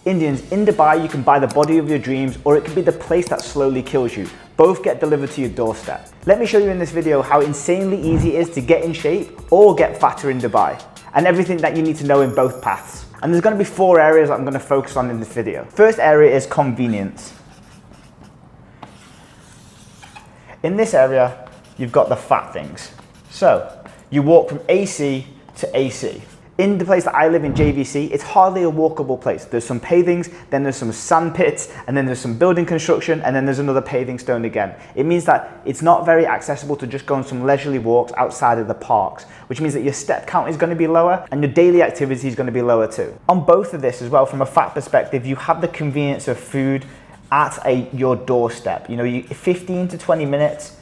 Indians, in Dubai, you can buy the body of your dreams, or it could be the place that slowly kills you. Both get delivered to your doorstep. Let me show you in this video how insanely easy it is to get in shape or get fatter in Dubai, and everything that you need to know in both paths. And there's going to be 4 areas that I'm going to focus on in this video. First area is convenience. In this area, you've got the fat things. So, you walk from AC to AC. In the place that I live in, JVC, it's hardly a walkable place. There's some pavings, then there's some sand pits, and then there's some building construction, and then there's another paving stone again. It means that it's not very accessible to just go on some leisurely walks outside of the parks, which means that your step count is going to be lower, and your daily activity is going to be lower too. On both of this as well, from a fat perspective, you have the convenience of food at your doorstep. You know, 15 to 20 minutes.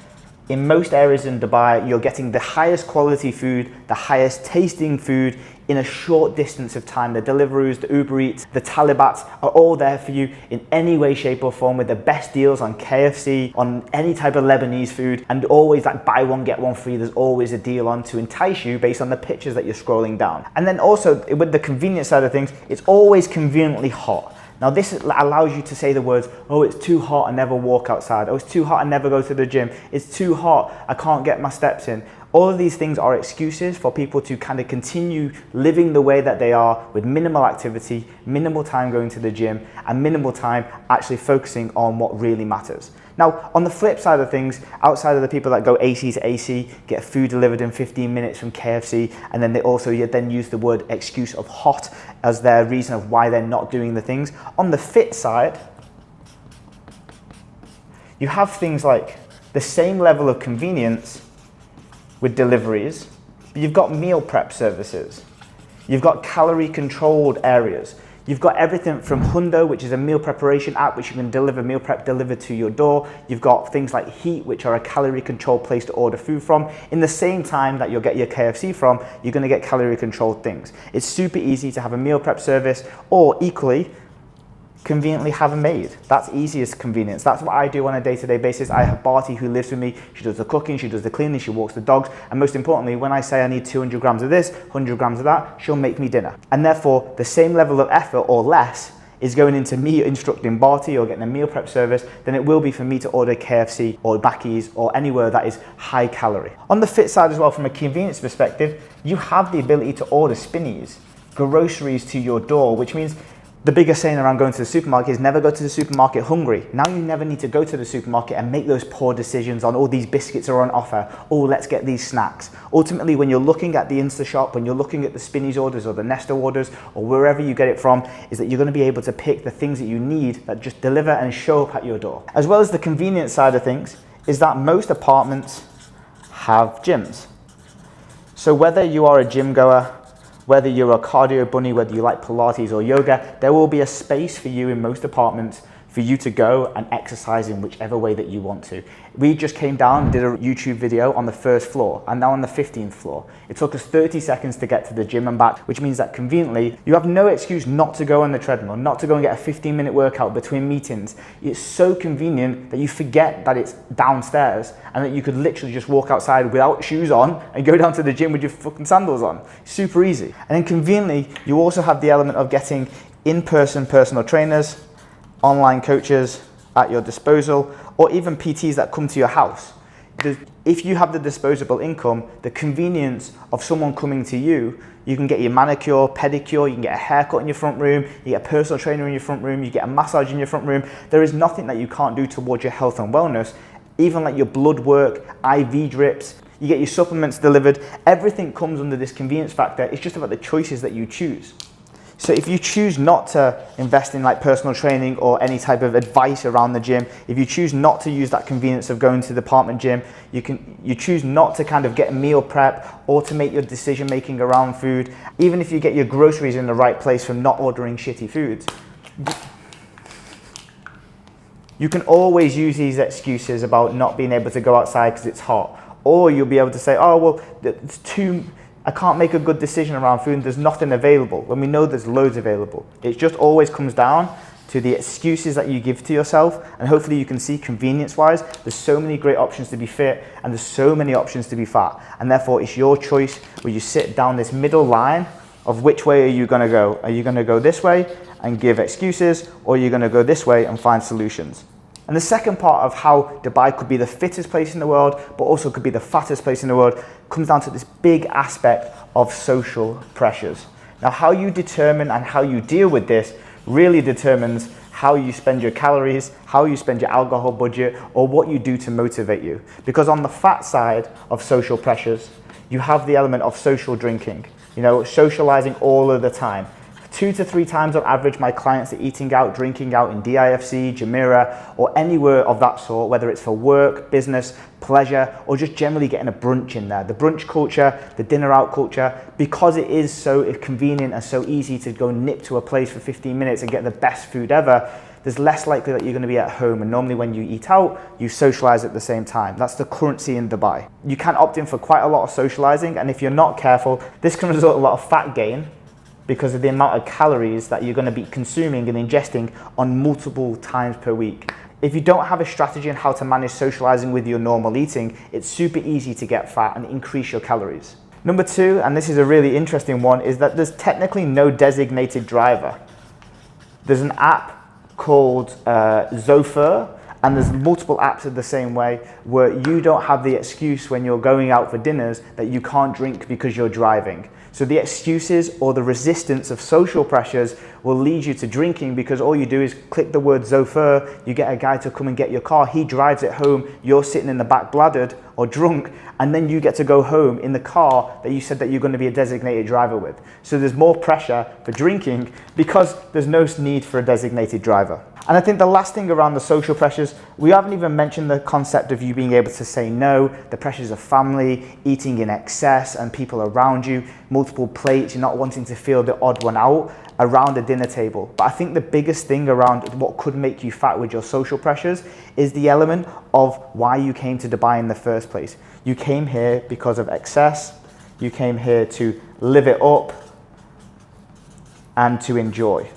In most areas in Dubai, you're getting the highest quality food, the highest tasting food in a short distance of time. The Deliveroo's, the Uber Eats, the Talibats are all there for you in any way, shape or form, with the best deals on KFC, on any type of Lebanese food, and always like buy one, get one free. There's always a deal on to entice you based on the pictures that you're scrolling down. And then also with the convenience side of things, it's always conveniently hot. Now this allows you to say the words, oh, it's too hot, I never walk outside. Oh, it's too hot, I never go to the gym. It's too hot, I can't get my steps in. All of these things are excuses for people to kind of continue living the way that they are, with minimal activity, minimal time going to the gym, and minimal time actually focusing on what really matters. Now, on the flip side of things, outside of the people that go AC to AC, get food delivered in 15 minutes from KFC, and then they also then use the word excuse of hot as their reason of why they're not doing the things. On the fit side, you have things like the same level of convenience with deliveries, but you've got meal prep services. You've got calorie controlled areas. You've got everything from Hundo, which is a meal preparation app, which you can deliver meal prep delivered to your door. You've got things like Heat, which are a calorie controlled place to order food from. In the same time that you'll get your KFC from, you're gonna get calorie controlled things. It's super easy to have a meal prep service, or equally, conveniently have a maid. That's easiest convenience. That's what I do on a day-to-day basis. I have Barty who lives with me. She does the cooking, she does the cleaning, she walks the dogs, and most importantly, when I say I need 200 grams of this, 100 grams of that, she'll make me dinner. And therefore, the same level of effort or less is going into me instructing Barty or getting a meal prep service than it will be for me to order KFC or Mackey's or anywhere that is high calorie. On the fit side as well, from a convenience perspective, you have the ability to order spinnies, groceries to your door, which means the biggest saying around going to the supermarket is never go to the supermarket hungry. Now you never need to go to the supermarket and make those poor decisions on, all these biscuits are on offer, oh, let's get these snacks. Ultimately, when you're looking at the Insta shop, when you're looking at the Spinneys orders or the Nesta orders or wherever you get it from, is that you're going to be able to pick the things that you need that just deliver and show up at your door. As well as the convenience side of things, is that most apartments have gyms. So whether you are a gym goer, whether you're a cardio bunny, whether you like Pilates or yoga, there will be a space for you in most apartments for you to go and exercise in whichever way that you want to. We just came down and did a YouTube video on the 1st floor and now on the 15th floor. It took us 30 seconds to get to the gym and back, which means that conveniently, you have no excuse not to go on the treadmill, not to go and get a 15-minute workout between meetings. It's so convenient that you forget that it's downstairs and that you could literally just walk outside without shoes on and go down to the gym with your fucking sandals on. Super easy. And then conveniently, you also have the element of getting in-person personal trainers, online coaches at your disposal, or even PTs that come to your house. If you have the disposable income, the convenience of someone coming to you, you can get your manicure, pedicure, you can get a haircut in your front room, you get a personal trainer in your front room, you get a massage in your front room. There is nothing that you can't do towards your health and wellness, even like your blood work, IV drips, you get your supplements delivered. Everything comes under this convenience factor. It's just about the choices that you choose. So if you choose not to invest in like personal training or any type of advice around the gym, if you choose not to use that convenience of going to the apartment gym, you choose not to kind of get meal prep or to make your decision making around food, even if you get your groceries in the right place from not ordering shitty foods, you can always use these excuses about not being able to go outside because it's hot. Or you'll be able to say, oh, well, I can't make a good decision around food and there's nothing available, when we know there's loads available. It just always comes down to the excuses that you give to yourself, and hopefully you can see convenience-wise, there's so many great options to be fit and there's so many options to be fat, and therefore it's your choice where you sit down this middle line of which way are you going to go. Are you going to go this way and give excuses, or are you going to go this way and find solutions? And the second part of how Dubai could be the fittest place in the world, but also could be the fattest place in the world, comes down to this big aspect of social pressures. Now, how you determine and how you deal with this really determines how you spend your calories, how you spend your alcohol budget, or what you do to motivate you. Because on the fat side of social pressures, you have the element of social drinking, socializing all of the time. 2 to 3 times on average, my clients are eating out, drinking out in DIFC, Jumeirah, or anywhere of that sort, whether it's for work, business, pleasure, or just generally getting a brunch in there. The brunch culture, the dinner out culture, because it is so convenient and so easy to go nip to a place for 15 minutes and get the best food ever, there's less likely that you're going to be at home. And normally when you eat out, you socialize at the same time. That's the currency in Dubai. You can opt in for quite a lot of socializing, and if you're not careful, this can result in a lot of fat gain, because of the amount of calories that you're going to be consuming and ingesting on multiple times per week. If you don't have a strategy on how to manage socializing with your normal eating, it's super easy to get fat and increase your calories. Number 2, and this is a really interesting one, is that there's technically no designated driver. There's an app called Zofer, and there's multiple apps of the same way, where you don't have the excuse when you're going out for dinners that you can't drink because you're driving. So the excuses or the resistance of social pressures will lead you to drinking, because all you do is click the word Zofer, you get a guy to come and get your car, he drives it home, you're sitting in the back bladdered or drunk, and then you get to go home in the car that you said that you're going to be a designated driver with. So there's more pressure for drinking because there's no need for a designated driver. And I think the last thing around the social pressures, we haven't even mentioned the concept of you being able to say no, the pressures of family, eating in excess and people around you, multiple plates, you're not wanting to feel the odd one out around a dinner table. But I think the biggest thing around what could make you fat with your social pressures is the element of why you came to Dubai in the first place. You came here because of excess, you came here to live it up and to enjoy.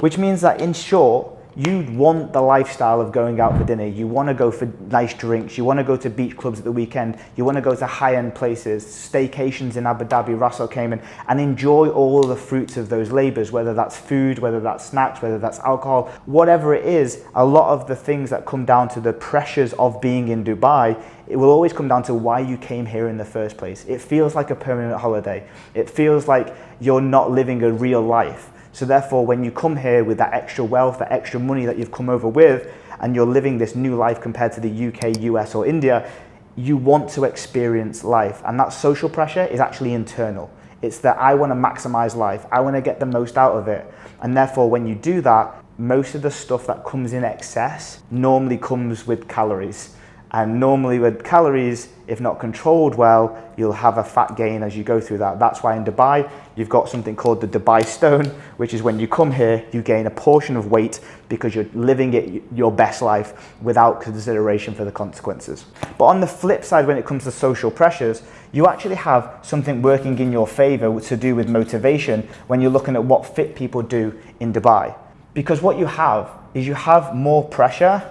Which means that, in short, you want the lifestyle of going out for dinner. You want to go for nice drinks. You want to go to beach clubs at the weekend. You want to go to high-end places, staycations in Abu Dhabi, Ras Al Khaimah, and enjoy all the fruits of those labors, whether that's food, whether that's snacks, whether that's alcohol, whatever it is. A lot of the things that come down to the pressures of being in Dubai, it will always come down to why you came here in the first place. It feels like a permanent holiday. It feels like you're not living a real life. So therefore, when you come here with that extra wealth, that extra money that you've come over with, and you're living this new life compared to the UK, US, or India, you want to experience life. And that social pressure is actually internal. It's that I want to maximize life. I want to get the most out of it. And therefore, when you do that, most of the stuff that comes in excess normally comes with calories. And normally with calories, if not controlled well, you'll have a fat gain as you go through that. That's why in Dubai, you've got something called the Dubai Stone, which is when you come here, you gain a portion of weight because you're living it your best life without consideration for the consequences. But on the flip side, when it comes to social pressures, you actually have something working in your favor to do with motivation when you're looking at what fit people do in Dubai. Because what you have is you have more pressure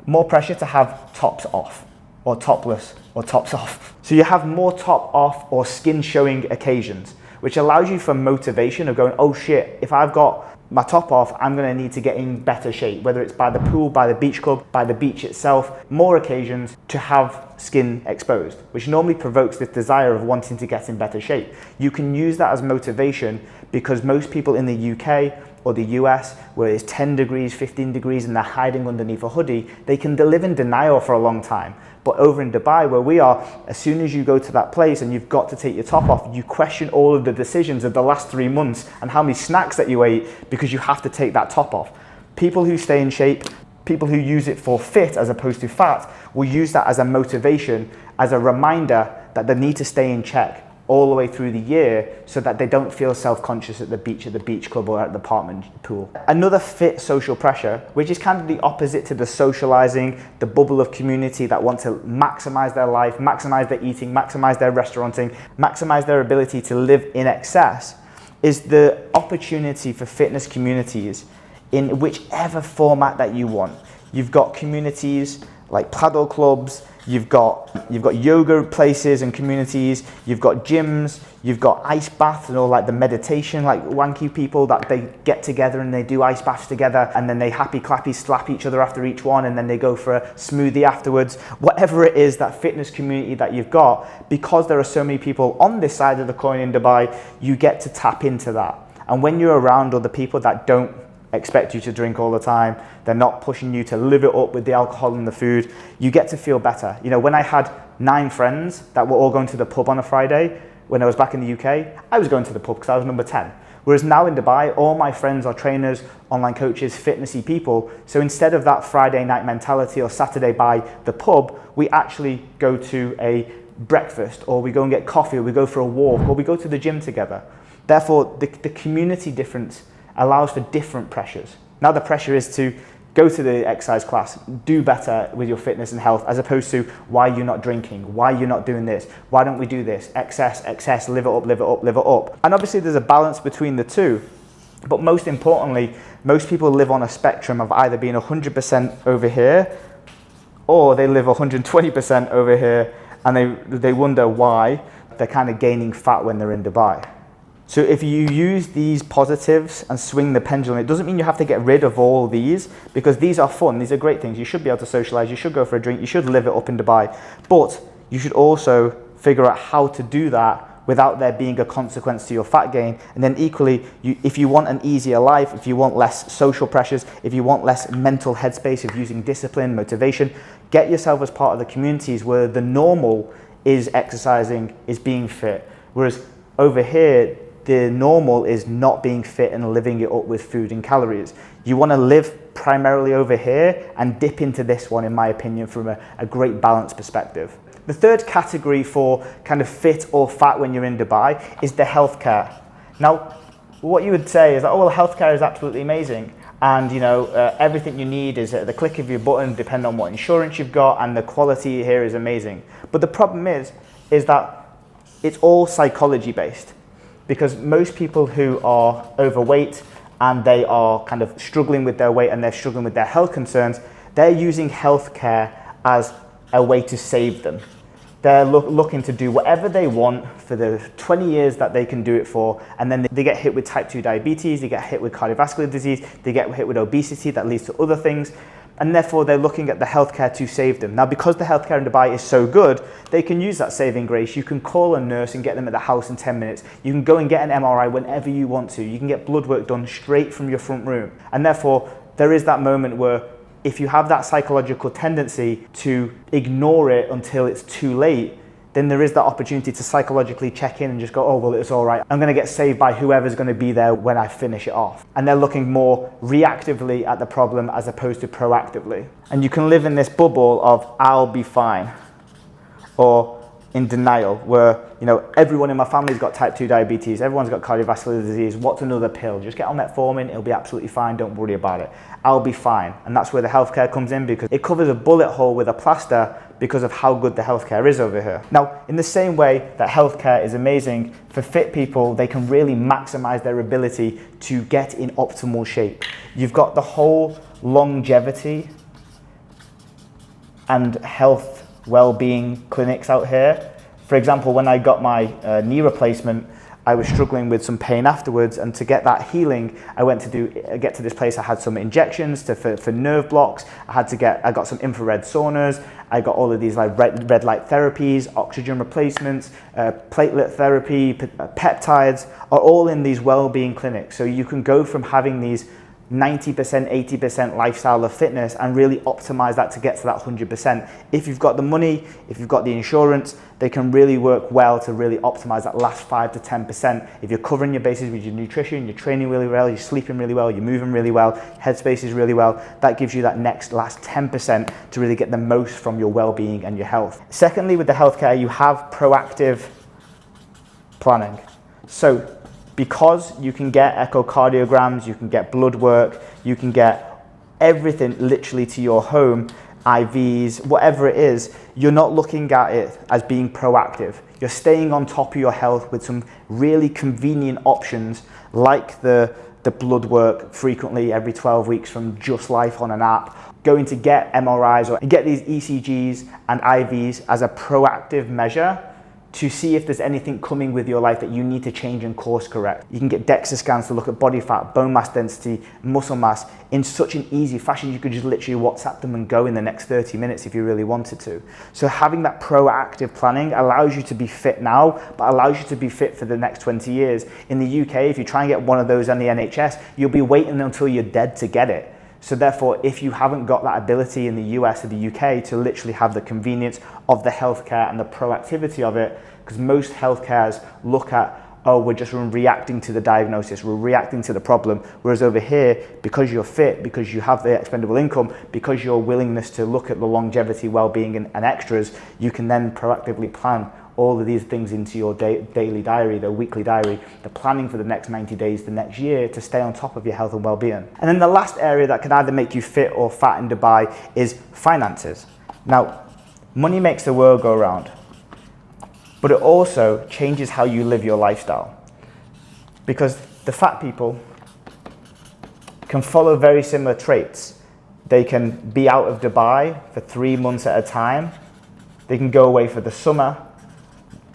to have tops off, or topless, or tops off. So you have more top off or skin showing occasions, which allows you for motivation of going, oh shit, if I've got my top off, I'm gonna need to get in better shape, whether it's by the pool, by the beach club, by the beach itself, more occasions to have skin exposed, which normally provokes this desire of wanting to get in better shape. You can use that as motivation because most people in the UK or the US, where it's 10 degrees, 15 degrees, and they're hiding underneath a hoodie, they can live in denial for a long time. But over in Dubai, where we are, as soon as you go to that place and you've got to take your top off, you question all of the decisions of the last 3 months and how many snacks that you ate because you have to take that top off. People who stay in shape, people who use it for fit as opposed to fat, will use that as a motivation, as a reminder that they need to stay in check all the way through the year so that they don't feel self-conscious at the beach club or at the apartment pool. Another fit social pressure, which is kind of the opposite to the socializing, the bubble of community that want to maximize their life, maximize their eating, maximize their restauranting, maximize their ability to live in excess, is the opportunity for fitness communities in whichever format that you want. You've got communities like paddle clubs, you've got yoga places and communities, you've got gyms, you've got ice baths and all like the meditation, like wanky people that they get together and they do ice baths together and then they happy clappy slap each other after each one and then they go for a smoothie afterwards. Whatever it is, that fitness community that you've got, because there are so many people on this side of the coin in Dubai, you get to tap into that. And when you're around other people that don't expect you to drink all the time, they're not pushing you to live it up with the alcohol and the food, you get to feel better. You know, when I had 9 friends that were all going to the pub on a Friday, when I was back in the UK, I was going to the pub because I was number 10. Whereas now in Dubai, all my friends are trainers, online coaches, fitnessy people. So instead of that Friday night mentality or Saturday by the pub, we actually go to a breakfast, or we go and get coffee, or we go for a walk, or we go to the gym together. Therefore, the community difference allows for different pressures. Now the pressure is to go to the exercise class, do better with your fitness and health, as opposed to why you're not drinking, why you're not doing this, why don't we do this, excess, live it up, live it up, live it up. And obviously there's a balance between the two, but most importantly, most people live on a spectrum of either being 100% over here, or they live 120% over here, and they wonder why they're kind of gaining fat when they're in Dubai. So if you use these positives and swing the pendulum, it doesn't mean you have to get rid of all these, because these are fun, these are great things. You should be able to socialize, you should go for a drink, you should live it up in Dubai. But you should also figure out how to do that without there being a consequence to your fat gain. And then equally, if you want an easier life, if you want less social pressures, if you want less mental headspace of using discipline, motivation, get yourself as part of the communities where the normal is exercising, is being fit. Whereas over here, the normal is not being fit and living it up with food and calories. You want to live primarily over here and dip into this one, in my opinion, from a great balance perspective. The third category for kind of fit or fat when you're in Dubai is the healthcare. Now, what you would say is that, oh, well, healthcare is absolutely amazing. And, you know, everything you need is at the click of your button, depending on what insurance you've got, and the quality here is amazing. But the problem is that it's all psychology based. Because most people who are overweight and they are kind of struggling with their weight and they're struggling with their health concerns, they're using healthcare as a way to save them. They're looking to do whatever they want for the 20 years that they can do it for, and then they get hit with type 2 diabetes, they get hit with cardiovascular disease, they get hit with obesity that leads to other things, and therefore they're looking at the healthcare to save them. Now, because the healthcare in Dubai is so good, they can use that saving grace. You can call a nurse and get them at the house in 10 minutes. You can go and get an MRI whenever you want to. You can get blood work done straight from your front room. And therefore, there is that moment where if you have that psychological tendency to ignore it until it's too late, then there is that opportunity to psychologically check in and just go, oh, well, it's all right. I'm going to get saved by whoever's going to be there when I finish it off. And they're looking more reactively at the problem as opposed to proactively. And you can live in this bubble of I'll be fine, or in denial, where, you know, everyone in my family's got type 2 diabetes, everyone's got cardiovascular disease, what's another pill? Just get on metformin, it'll be absolutely fine, don't worry about it. I'll be fine. And that's where the healthcare comes in, because it covers a bullet hole with a plaster because of how good the healthcare is over here. Now, in the same way that healthcare is amazing, for fit people, they can really maximize their ability to get in optimal shape. You've got the whole longevity and health well-being clinics out here. For example, when I got my knee replacement, I was struggling with some pain afterwards, and to get that healing, I went to get to this place. I had some injections for nerve blocks. I got some infrared saunas. I got all of these like red light therapies, oxygen replacements, platelet therapy, peptides, are all in these well-being clinics. So you can go from having these 90%, 80% lifestyle of fitness and really optimize that to get to that 100%. If you've got the money, if you've got the insurance, they can really work well to really optimize that last 5 to 10%. If you're covering your bases with your nutrition, you're training really well, you're sleeping really well, you're moving really well, headspace is really well, that gives you that last 10% to really get the most from your well-being and your health. Secondly, with the healthcare, you have proactive planning. So because you can get echocardiograms, you can get blood work, you can get everything literally to your home, IVs, whatever it is, you're not looking at it as being proactive. You're staying on top of your health with some really convenient options like the the blood work frequently every 12 weeks from Just Life on an app, going to get MRIs or get these ECGs and IVs as a proactive measure to see if there's anything coming with your life that you need to change and course correct. You can get DEXA scans to look at body fat, bone mass density, muscle mass in such an easy fashion. You could just literally WhatsApp them and go in the next 30 minutes if you really wanted to. So having that proactive planning allows you to be fit now, but allows you to be fit for the next 20 years. In the UK, if you try and get one of those on the NHS, you'll be waiting until you're dead to get it. So therefore, if you haven't got that ability in the US or the UK to literally have the convenience of the healthcare and the proactivity of it, because most healthcares look at, oh, we're just reacting to the diagnosis, we're reacting to the problem. Whereas over here, because you're fit, because you have the expendable income, because your willingness to look at the longevity, well-being and extras, you can then proactively plan all of these things into your daily diary, the weekly diary, the planning for the next 90 days, the next year, to stay on top of your health and well-being. And then the last area that can either make you fit or fat in Dubai is finances. Now, money makes the world go round, but it also changes how you live your lifestyle. Because the fat people can follow very similar traits. They can be out of Dubai for 3 months at a time. They can go away for the summer,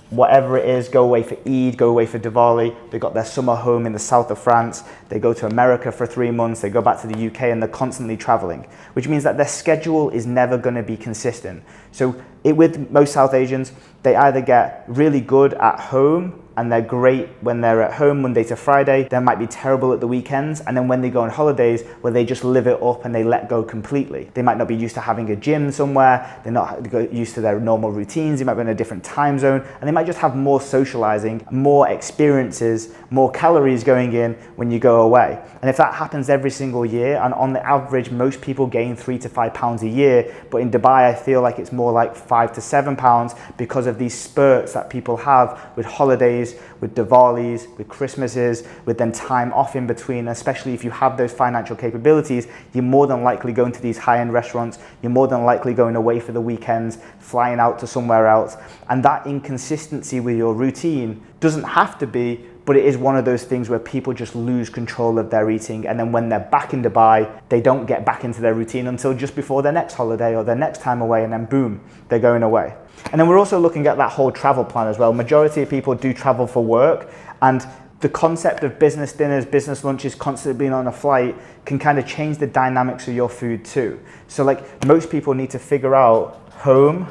whatever it is, go away for Eid, go away for Diwali. They got their summer home in the south of France. They go to America for 3 months. They go back to the UK, and they're constantly traveling, which means that their schedule is never going to be consistent. So with most South Asians, they either get really good at home and they're great when they're at home Monday to Friday. They might be terrible at the weekends. And then when they go on holidays, where they just live it up and they let go completely. They might not be used to having a gym somewhere. They're not used to their normal routines. They might be in a different time zone. And they might just have more socializing, more experiences, more calories going in when you go away. And if that happens every single year, and on the average, most people gain 3 to 5 pounds a year. But in Dubai, I feel like it's more like 5 to 7 pounds because of these spurts that people have with holidays, with Diwalis, with Christmases, with then time off in between. Especially if you have those financial capabilities, you're more than likely going to these high-end restaurants. You're more than likely going away for the weekends, flying out to somewhere else. And that inconsistency with your routine doesn't have to be, but it is one of those things where people just lose control of their eating. And then when they're back in Dubai, they don't get back into their routine until just before their next holiday or their next time away, and then boom, they're going away. And then we're also looking at that whole travel plan as well. Majority of people do travel for work, and the concept of business dinners, business lunches, constantly being on a flight can kind of change the dynamics of your food too. So like most people need to figure out home,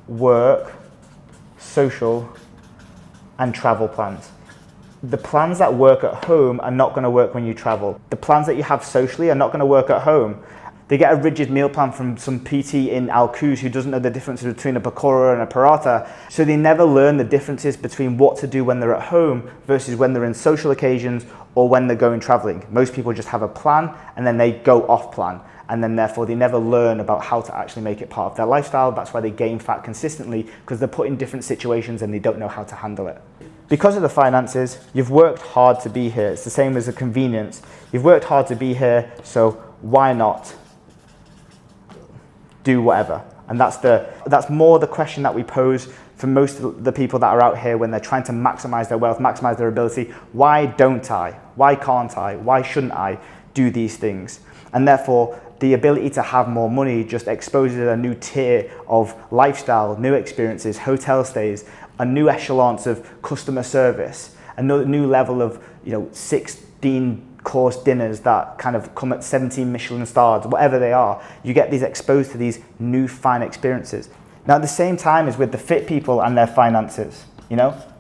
work, social, and travel plans. The plans that work at home are not going to work when you travel. The plans that you have socially are not going to work at home. They get a rigid meal plan from some PT in Al Quoz who doesn't know the difference between a pakora and a paratha. So they never learn the differences between what to do when they're at home versus when they're in social occasions or when they're going traveling. Most people just have a plan and then they go off plan. And then therefore they never learn about how to actually make it part of their lifestyle. That's why they gain fat consistently, because they're put in different situations and they don't know how to handle it. Because of the finances, you've worked hard to be here. It's the same as the convenience. You've worked hard to be here, so why not do whatever? And that's more the question that we pose for most of the people that are out here when they're trying to maximize their wealth, maximize their ability. Why don't I? Why can't I? Why shouldn't I do these things? And therefore, the ability to have more money just exposes a new tier of lifestyle, new experiences, hotel stays, a new echelons of customer service, a new level of 16 course dinners that kind of come at 17 Michelin stars, whatever they are. You get these exposed to these new fine experiences. Now at the same time as with the fit people and their finances,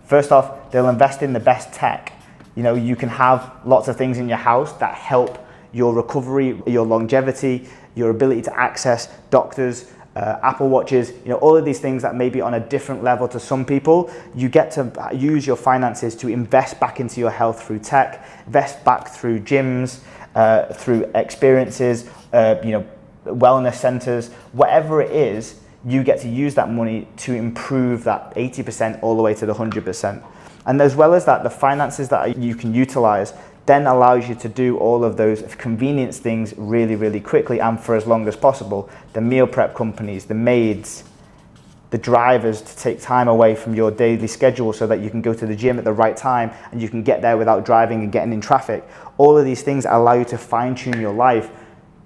first off, they'll invest in the best tech. You can have lots of things in your house that help your recovery, your longevity, your ability to access doctors, Apple Watches, all of these things that may be on a different level to some people. You get to use your finances to invest back into your health through tech, invest back through gyms, through experiences, wellness centers, whatever it is, you get to use that money to improve that 80% all the way to the 100%. And as well as that, the finances that you can utilize then allows you to do all of those convenience things really, really quickly and for as long as possible. The meal prep companies, the maids, the drivers to take time away from your daily schedule so that you can go to the gym at the right time and you can get there without driving and getting in traffic. All of these things allow you to fine-tune your life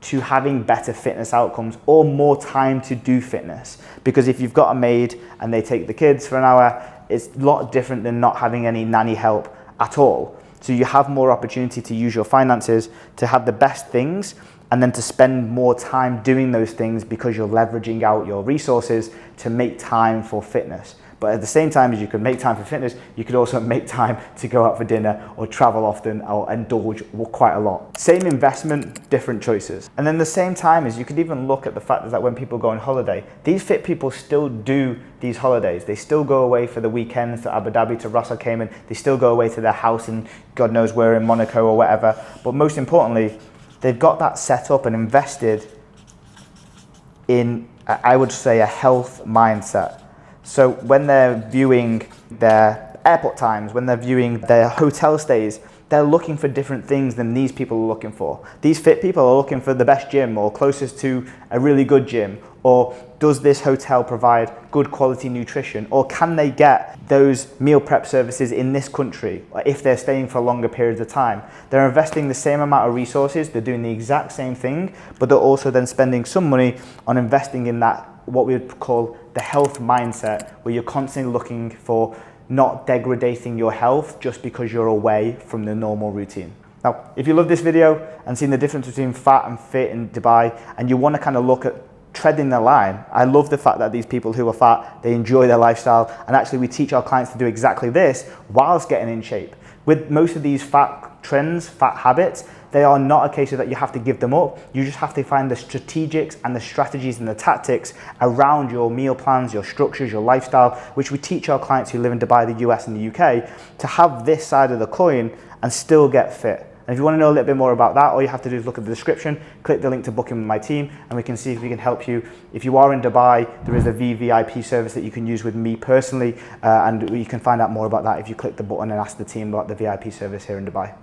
to having better fitness outcomes or more time to do fitness. Because if you've got a maid and they take the kids for an hour, it's a lot different than not having any nanny help at all. So you have more opportunity to use your finances to have the best things and then to spend more time doing those things because you're leveraging out your resources to make time for fitness. But at the same time as you could make time for fitness, you could also make time to go out for dinner or travel often or indulge quite a lot. Same investment, different choices. And then the same time as you could even look at the fact that when people go on holiday, these fit people still do these holidays. They still go away for the weekends to Abu Dhabi, to Ras Al Khaimah. They still go away to their house in God knows where in Monaco or whatever. But most importantly, they've got that set up and invested in, I would say, a health mindset. So when they're viewing their airport times, when they're viewing their hotel stays, they're looking for different things than these people are looking for. These fit people are looking for the best gym or closest to a really good gym, or does this hotel provide good quality nutrition, or can they get those meal prep services in this country if they're staying for longer periods of time. They're investing the same amount of resources, they're doing the exact same thing, but they're also then spending some money on investing in that, what we would call the health mindset, where you're constantly looking for not degrading your health just because you're away from the normal routine. Now, if you love this video and seen the difference between fat and fit in Dubai, and you want to kind of look at treading the line, I love the fact that these people who are fat, they enjoy their lifestyle, and actually we teach our clients to do exactly this whilst getting in shape. With most of these fat trends, fat habits, they are not a case of that you have to give them up. You just have to find the strategics and the strategies and the tactics around your meal plans, your structures, your lifestyle, which we teach our clients who live in Dubai, the US and the UK, to have this side of the coin and still get fit. And if you want to know a little bit more about that, all you have to do is look at the description, click the link to book in with my team, and we can see if we can help you. If you are in Dubai, there is a VVIP service that you can use with me personally, and you can find out more about that if you click the button and ask the team about the VIP service here in Dubai.